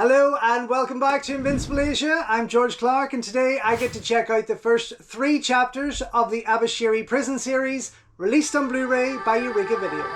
Hello and welcome back to Invincible Asia. I'm George Clark and today I get to check out the first 3 chapters of the Abashiri Prison series released on Blu-ray by Eureka Video.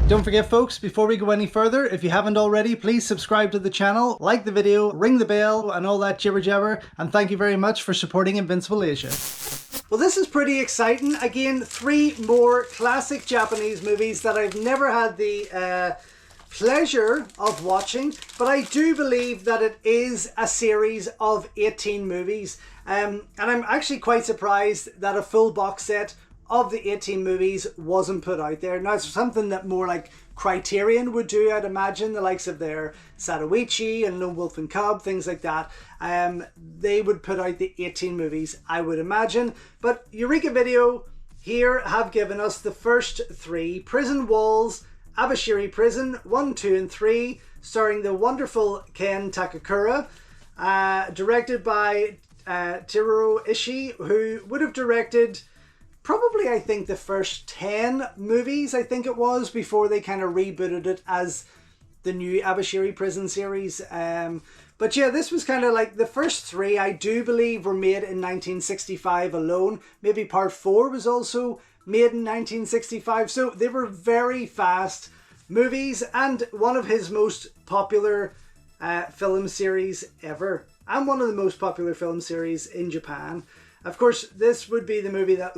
Don't forget folks, before we go any further, if you haven't already, please subscribe to the channel, like the video, ring the bell and all that jibber jabber, and thank you very much for supporting Invincible Asia. Well, this is pretty exciting. Again, 3 more classic Japanese movies that I've never had the pleasure of watching, but I do believe that it is a series of 18 movies. And I'm actually quite surprised that a full box set of the 18 movies wasn't put out there. Now, it's something that more like Criterion would do, I'd imagine, the likes of their Sadawichi and Lone Wolf and Cub, things like that. They would put out the 18 movies, I would imagine. But Eureka Video here have given us the first 3. Prison Walls, Abashiri Prison, 1, 2 and 3, starring the wonderful Ken Takakura, directed by Teruo Ishii, who would have directed probably, I think, the first 10 movies, I think it was, before they kind of rebooted it as the new Abashiri Prison series. But yeah, this was kind of like the first 3, I do believe, were made in 1965 alone. Maybe part 4 was also made in 1965. So they were very fast movies and one of his most popular film series ever. And one of the most popular film series in Japan. Of course, this would be the movie that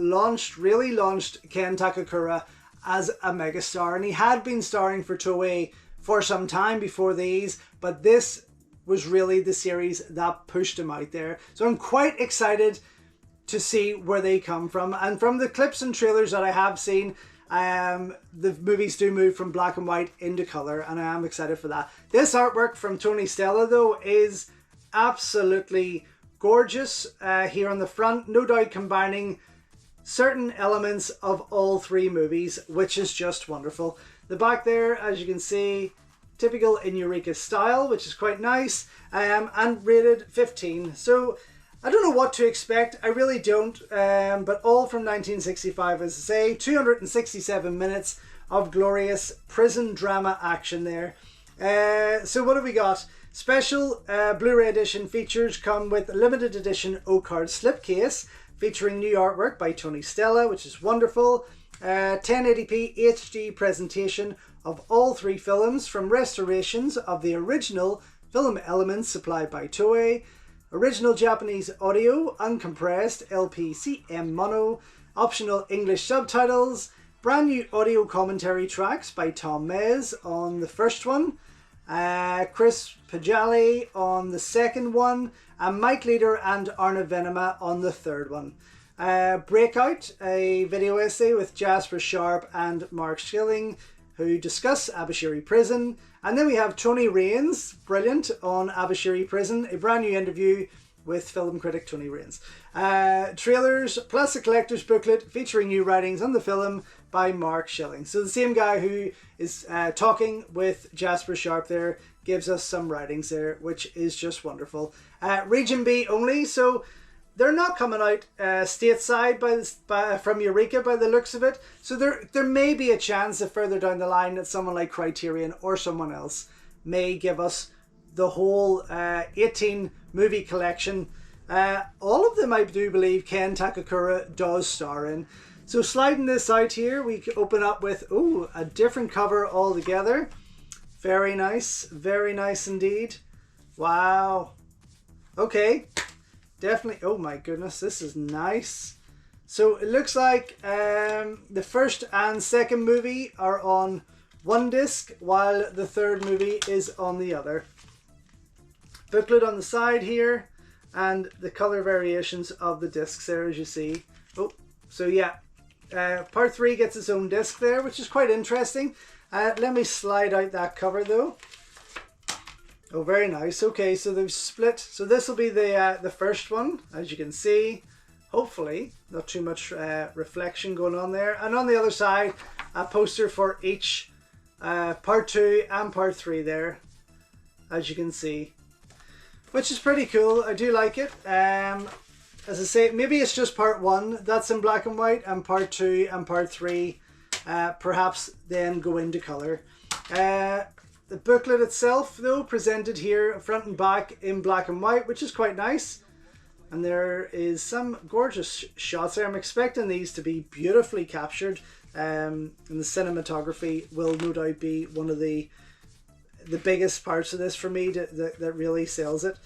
really launched Ken Takakura as a megastar. And he had been starring for Toei for some time before these, but this was really the series that pushed him out there. So I'm quite excited to see where they come from. And from the clips and trailers that I have seen, the movies do move from black and white into colour, and I am excited for that. This artwork from Tony Stella, though, is absolutely gorgeous here on the front, no doubt combining certain elements of all 3 movies, which is just wonderful. The back there, as you can see, typical in Eureka style, which is quite nice, and rated 15. So I don't know what to expect, I really don't, but all from 1965, as I say, 267 minutes of glorious prison drama action there. So what have we got? Special Blu-ray edition features come with a limited edition O-card slipcase featuring new artwork by Tony Stella, which is wonderful. 1080p HD presentation of all 3 films from restorations of the original film elements supplied by Toei. Original Japanese audio, uncompressed LPCM mono, optional English subtitles, brand new audio commentary tracks by Tom Mez on the first one. Chris Pajali on the second one, and Mike Leader and Arna Venema on the third one. Breakout, a video essay with Jasper Sharp and Mark Schilling, who discuss Abashiri Prison. And then we have Tony Raines, brilliant, on Abashiri Prison, a brand new interview with film critic Tony Raines. Trailers plus a collector's booklet featuring new writings on the film by Mark Schilling. So the same guy who is talking with Jasper Sharp there gives us some writings there, which is just wonderful. Region B only, so they're not coming out stateside from Eureka by the looks of it. So there may be a chance that further down the line that someone like Criterion or someone else may give us the whole 18 movie collection. All of them, I do believe, Ken Takakura does star in. So sliding this out here, we open up with, ooh, a different cover altogether. Very nice indeed. Wow. Okay, definitely. Oh my goodness, this is nice. So it looks like the first and second movie are on one disc, while the third movie is on the other. Booklet on the side here, and the color variations of the discs there, as you see. Oh, so yeah, part 3 gets its own disc there, which is quite interesting. Let me slide out that cover though. Oh, very nice. Okay, so they've split. So this will be the first one, as you can see. hopefully not too much reflection going on there. And on the other side, a poster for each part 2 and part 3 there, as you can see, which is pretty cool. I do like it. As I say, maybe it's just part 1 that's in black and white, and part 2 and part 3 perhaps then go into colour. The booklet itself, though, presented here front and back in black and white, which is quite nice. And there is some gorgeous shots there. I'm expecting these to be beautifully captured. And the cinematography will no doubt be one of the biggest parts of this for me that really sells it.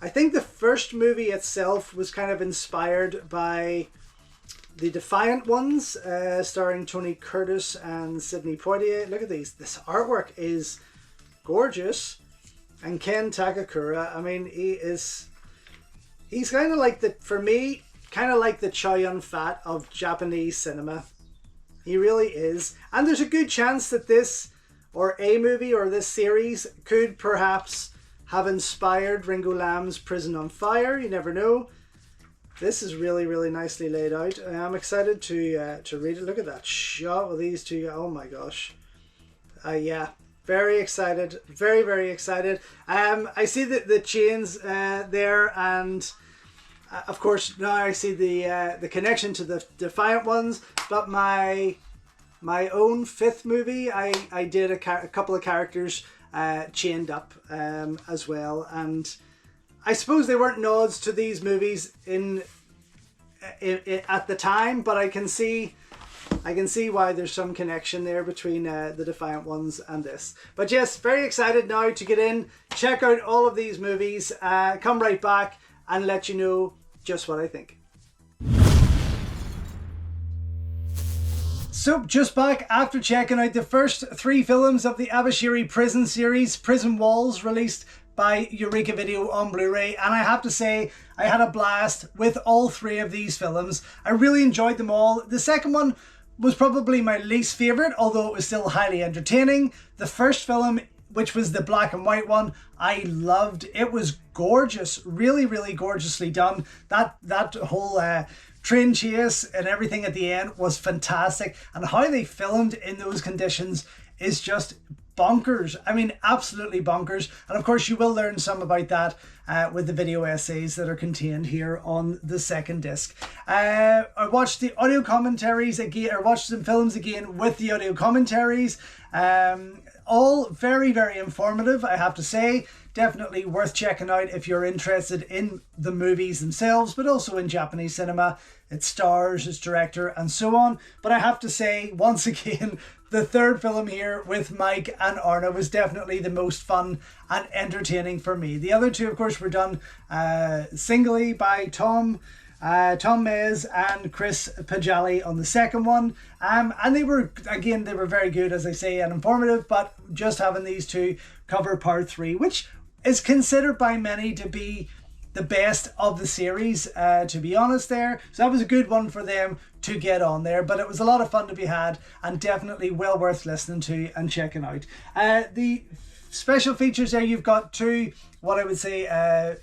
I think the first movie itself was kind of inspired by the Defiant Ones, starring Tony Curtis and Sidney Poitier. Look at these. This artwork is gorgeous. And Ken Takakura, I mean, he's kind of like for me, kind of like the Chow Yun-fat of Japanese cinema. He really is. And there's a good chance that this, or a movie, or this series could perhaps have inspired Ringo Lam's Prison on Fire. You never know. This is really, really nicely laid out. I'm excited to read it. Look at that shot with these two. Oh my gosh. Yeah, very excited. Very, very excited. I see the chains there, and of course now I see the connection to the Defiant Ones. But my own 5th movie, I did a couple of characters chained up as well, and I suppose they weren't nods to these movies at the time, but I can see why there's some connection there between the Defiant Ones and this. But yes, very excited now to get in, check out all of these movies, come right back and let you know just what I think. So, just back after checking out the first 3 films of the Abashiri Prison series, Prison Walls, released by Eureka Video on Blu-ray, and I have to say I had a blast with all 3 of these films. I really enjoyed them all. The second one was probably my least favourite, although it was still highly entertaining. The first film, which was the black and white one, I loved. It was gorgeous, really, really gorgeously done. That whole train chase and everything at the end was fantastic, and how they filmed in those conditions is just bonkers. I mean, absolutely bonkers. And of course you will learn some about that with the video essays that are contained here on the second disc. I watched the audio commentaries again, or watched some films again with the audio commentaries. All very, very informative, I have to say. Definitely worth checking out if you're interested in the movies themselves, but also in Japanese cinema, its stars, its director, and so on. But I have to say, once again, the third film here with Mike and Arna was definitely the most fun and entertaining for me. The other 2, of course, were done singly by Tom Mez and Chris Pajali on the second one. And they were very good, as I say, and informative, but just having these 2 cover part 3, which is considered by many to be the best of the series, to be honest there. So that was a good one for them to get on there, but it was a lot of fun to be had, and definitely well worth listening to and checking out. The special features there, you've got 2, what I would say,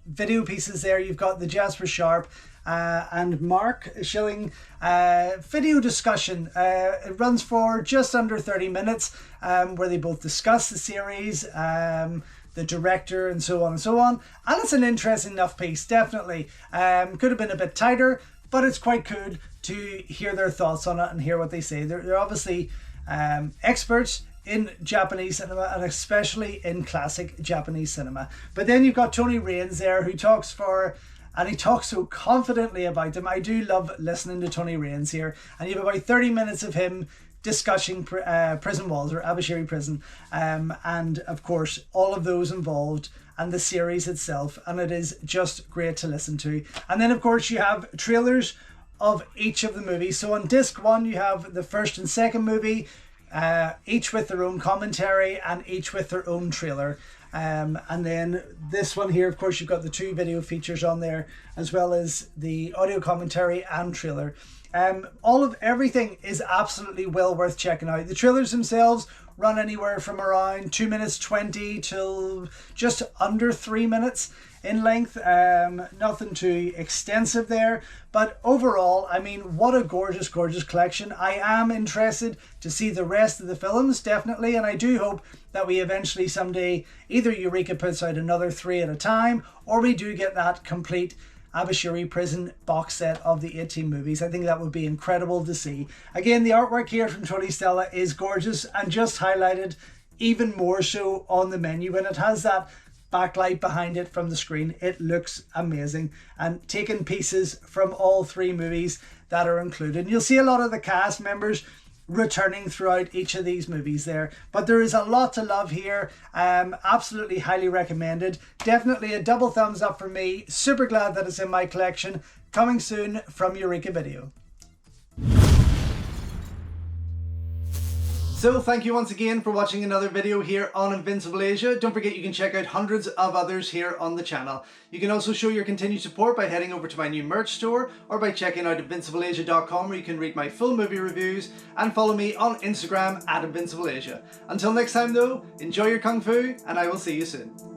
video pieces there. You've got the Jasper Sharp and Mark Schilling video discussion. It runs for just under 30 minutes, where they both discuss the series, the director, and so on and so on. And it's an interesting enough piece, definitely. Could have been a bit tighter, but it's quite good to hear their thoughts on it and hear what they say. They're obviously experts in Japanese cinema, and especially in classic Japanese cinema. But then you've got Tony Raines there, who talks and he talks so confidently about them. I do love listening to Tony Raines here. And you have about 30 minutes of him discussing Prison Walls, or Abashiri Prison, and of course all of those involved and the series itself, and it is just great to listen to. And then of course you have trailers of each of the movies. So on disc 1 you have the first and second movie, each with their own commentary and each with their own trailer. And then this one here, of course, you've got the 2 video features on there, as well as the audio commentary and trailer. Everything is absolutely well worth checking out. The trailers themselves run anywhere from around 2 minutes 20 till just under 3 minutes. in length, nothing too extensive there, but overall, I mean, what a gorgeous collection. I am interested to see the rest of the films, definitely, and I do hope that we eventually someday either Eureka puts out another 3 at a time, or we do get that complete Abashiri Prison box set of the 18 movies. I think that would be incredible to see. Again, the artwork here from Tony Stella is gorgeous and just highlighted even more so on the menu when it has that backlight behind it from the screen. It looks amazing, and taking pieces from all 3 movies that are included. And you'll see a lot of the cast members returning throughout each of these movies there, but there is a lot to love here. Absolutely highly recommended. Definitely a double thumbs up for me. Super glad that it's in my collection. Coming soon from Eureka Video. So thank you once again for watching another video here on Invincible Asia. Don't forget you can check out hundreds of others here on the channel. You can also show your continued support by heading over to my new merch store or by checking out invincibleasia.com, where you can read my full movie reviews, and follow me on Instagram at InvincibleAsia. Until next time though, enjoy your Kung Fu and I will see you soon.